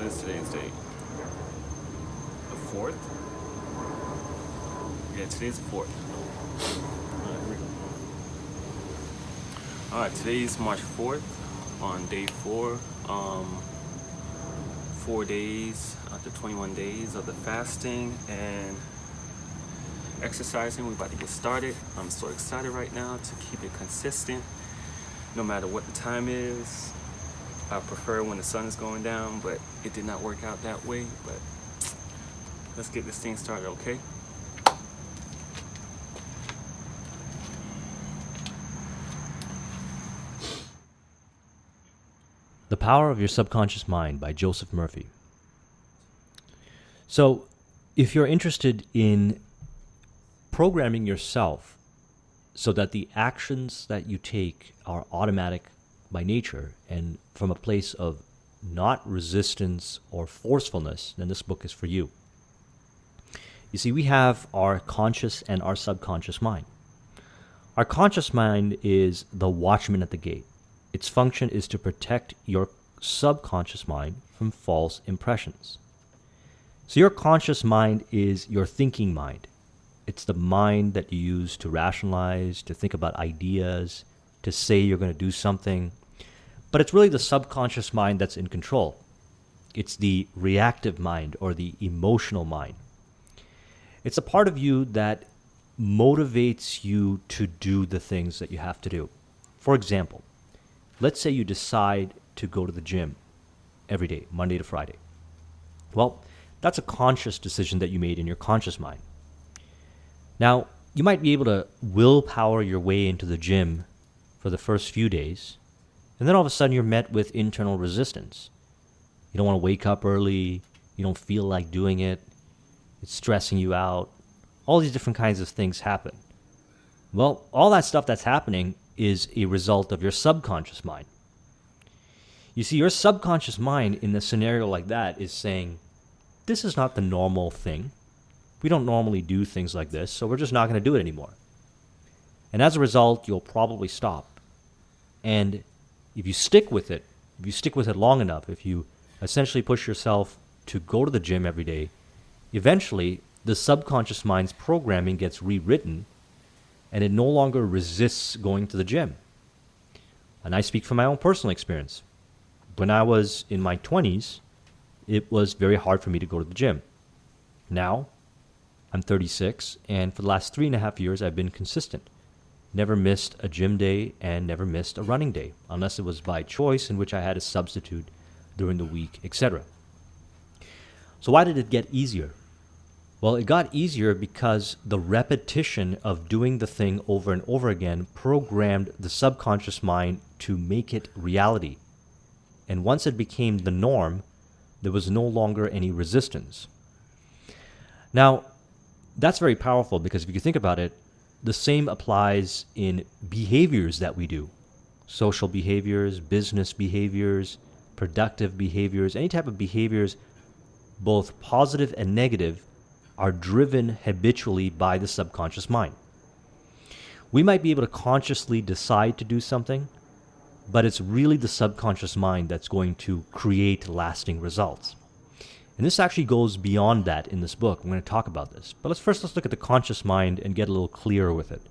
What is today's date? The 4th? Yeah, today's the 4th. Alright, here we go. Alright, today's March 4th on day 4. 4 days after 21 days of the fasting and exercising. We're about to get started. I'm so excited right now to keep it consistent no matter what the time is. I prefer when the sun is going down, but it did not work out that way. But let's get this thing started, okay? The Power of Your Subconscious Mind by Joseph Murphy. So, if you're interested in programming yourself so that the actions that you take are automatic by nature and from a place of not resistance or forcefulness, then this book is for you. You see, we have our conscious and our subconscious mind. Our conscious mind is the watchman at the gate. Its function is to protect your subconscious mind from false impressions. So your conscious mind is your thinking mind. It's the mind that you use to rationalize, to think about ideas, to say you're going to do something. But it's really the subconscious mind that's in control. It's the reactive mind or the emotional mind. It's a part of you that motivates you to do the things that you have to do. For example, let's say you decide to go to the gym every day, Monday to Friday. Well, that's a conscious decision that you made in your conscious mind. Now, you might be able to willpower your way into the gym for the first few days, and then all of a sudden you're met with internal resistance. You don't want to wake up early, you don't feel like doing it, it's stressing you out. All these different kinds of things happen. Well, all that stuff that's happening is a result of your subconscious mind. You see, your subconscious mind in a scenario like that is saying, this is not the normal thing. We don't normally do things like this, so we're just not going to do it anymore. And as a result, you'll probably stop. And if you stick with it long enough, if you essentially push yourself to go to the gym every day, eventually the subconscious mind's programming gets rewritten and it no longer resists going to the gym. And I speak from my own personal experience. When I was in my 20s, it was very hard for me to go to the gym. Now, I'm 36, and for the last 3.5 years, I've been consistent. Never missed a gym day and never missed a running day, unless it was by choice in which I had a substitute during the week, etc. So why did it get easier? Well, it got easier because the repetition of doing the thing over and over again programmed the subconscious mind to make it reality. And once it became the norm, there was no longer any resistance. Now, that's very powerful because if you think about it, the same applies in behaviors that we do. Social behaviors, business behaviors, productive behaviors, any type of behaviors, both positive and negative, are driven habitually by the subconscious mind. We might be able to consciously decide to do something, but it's really the subconscious mind that's going to create lasting results. And this actually goes beyond that in this book. I'm going to talk about this. But let's look at the conscious mind and get a little clearer with it.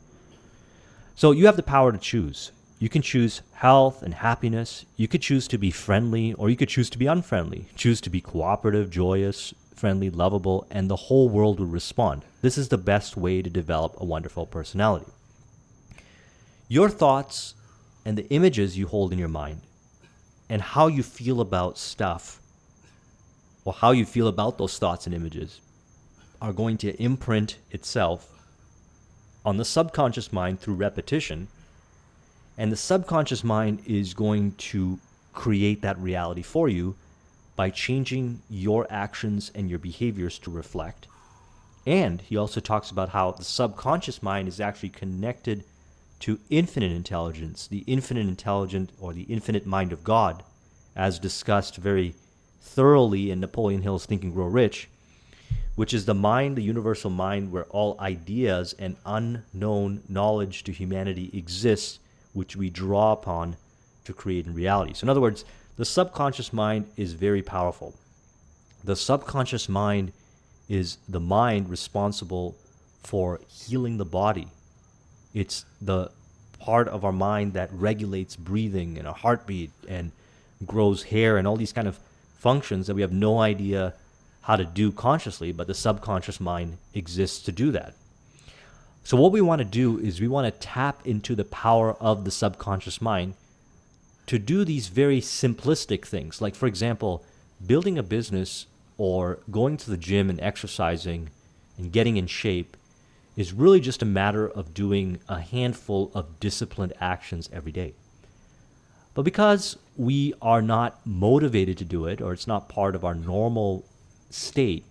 So you have the power to choose. You can choose health and happiness. You could choose to be friendly, or you could choose to be unfriendly. Choose to be cooperative, joyous, friendly, lovable, and the whole world will respond. This is the best way to develop a wonderful personality. Your thoughts and the images you hold in your mind and how you feel about stuff, or how you feel about those thoughts and images, are going to imprint itself on the subconscious mind through repetition, and the subconscious mind is going to create that reality for you by changing your actions and your behaviors to reflect. And he also talks about how the subconscious mind is actually connected to infinite intelligence, the infinite intelligent or the infinite mind of God, as discussed very thoroughly in Napoleon Hill's Think and Grow Rich, which is the mind, the universal mind where all ideas and unknown knowledge to humanity exists, which we draw upon to create in reality. So in other words, the subconscious mind is very powerful. The subconscious mind is the mind responsible for healing the body. It's the part of our mind that regulates breathing and a heartbeat and grows hair and all these kind of functions that we have no idea how to do consciously, but the subconscious mind exists to do that. So what we want to do is we want to tap into the power of the subconscious mind to do these very simplistic things. Like, for example, building a business or going to the gym and exercising and getting in shape is really just a matter of doing a handful of disciplined actions every day. But because we are not motivated to do it, or it's not part of our normal state,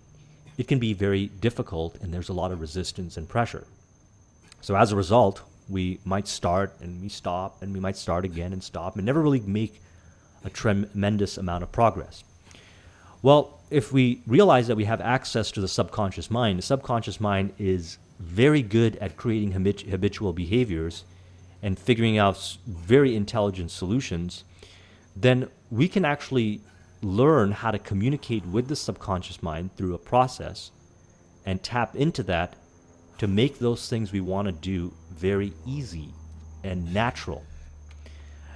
it can be very difficult and there's a lot of resistance and pressure. So as a result, we might start and we stop, and we might start again and stop, and never really make a tremendous amount of progress. Well, if we realize that we have access to the subconscious mind is very good at creating habitual behaviors and figuring out very intelligent solutions, then we can actually learn how to communicate with the subconscious mind through a process and tap into that to make those things we want to do very easy and natural.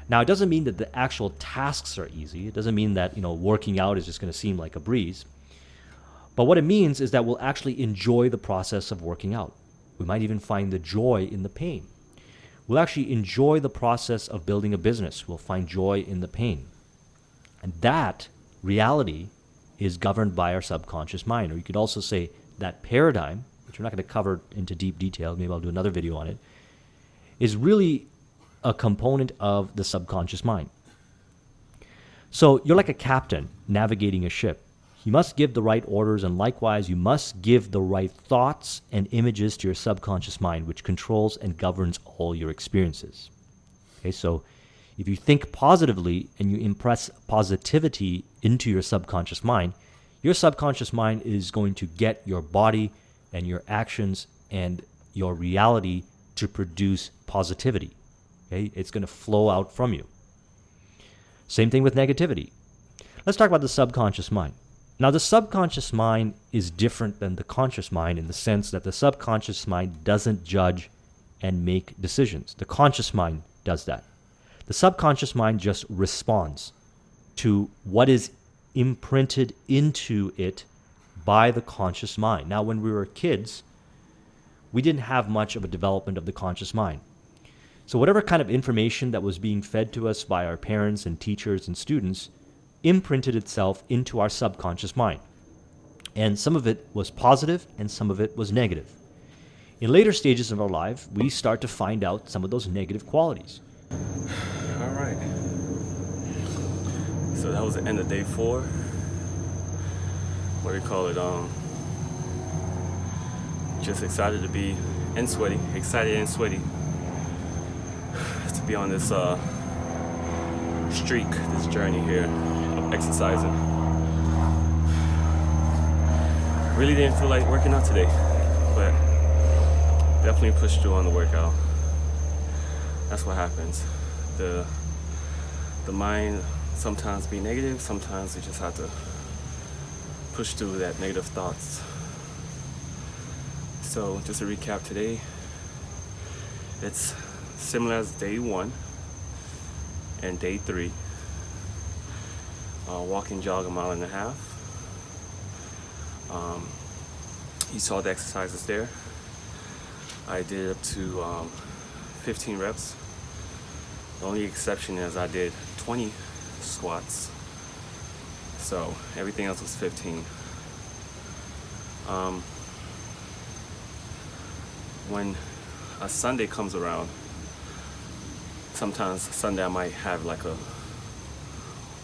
Now, it doesn't mean that the actual tasks are easy. It doesn't mean that, working out is just going to seem like a breeze. But what it means is that we'll actually enjoy the process of working out. We might even find the joy in the pain. We'll actually enjoy the process of building a business. We'll find joy in the pain. And that reality is governed by our subconscious mind. Or you could also say that paradigm, which we're not going to cover into deep detail, maybe I'll do another video on it, is really a component of the subconscious mind. So you're like a captain navigating a ship. You must give the right orders, and likewise, you must give the right thoughts and images to your subconscious mind, which controls and governs all your experiences. Okay, so if you think positively and you impress positivity into your subconscious mind is going to get your body and your actions and your reality to produce positivity. Okay, it's going to flow out from you. Same thing with negativity. Let's talk about the subconscious mind. Now, the subconscious mind is different than the conscious mind in the sense that the subconscious mind doesn't judge and make decisions. The conscious mind does that. The subconscious mind just responds to what is imprinted into it by the conscious mind. Now, when we were kids, we didn't have much of a development of the conscious mind. So whatever kind of information that was being fed to us by our parents and teachers and students imprinted itself into our subconscious mind. And some of it was positive and some of it was negative. In later stages of our life, we start to find out some of those negative qualities. All right. So that was the end of day 4. What do you call it? Just excited to be excited and sweaty to be on this streak, this journey here of exercising. Really didn't feel like working out today, but definitely pushed through on the workout. That's what happens. The mind sometimes be negative, sometimes you just have to push through that negative thoughts. So just to recap today, it's similar as day 1 and day 3. Walk and jog 1.5 miles. You saw the exercises there. I did up to 15 reps. The only exception is I did 20 squats. So everything else was 15. When a Sunday comes around, sometimes Sunday I might have like a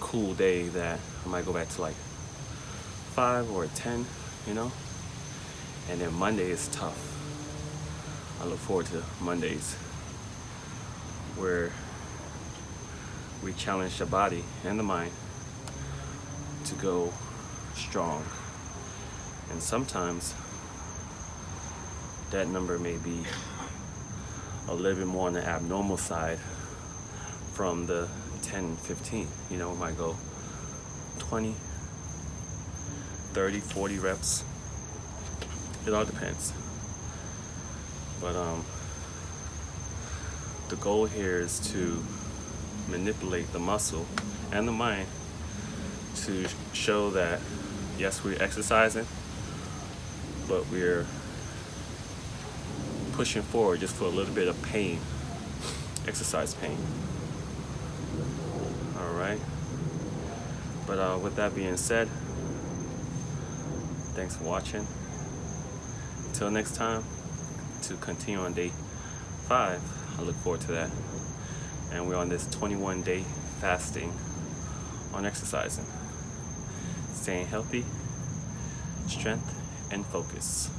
cool day that I might go back to like 5 or 10, and then Monday is tough. I look forward to Mondays where we challenge the body and the mind to go strong. And sometimes that number may be a little bit more on the abnormal side from the 10, 15. It might go 20, 30, 40 reps. It all depends. But the goal here is to manipulate the muscle and the mind to show that yes, we're exercising, but we're pushing forward just for a little bit of pain, exercise pain. All right. But with that being said, thanks for watching. Until next time, to continue on day 5, I look forward to that. And we're on this 21-day fasting on exercising. Staying healthy, strength, and focus.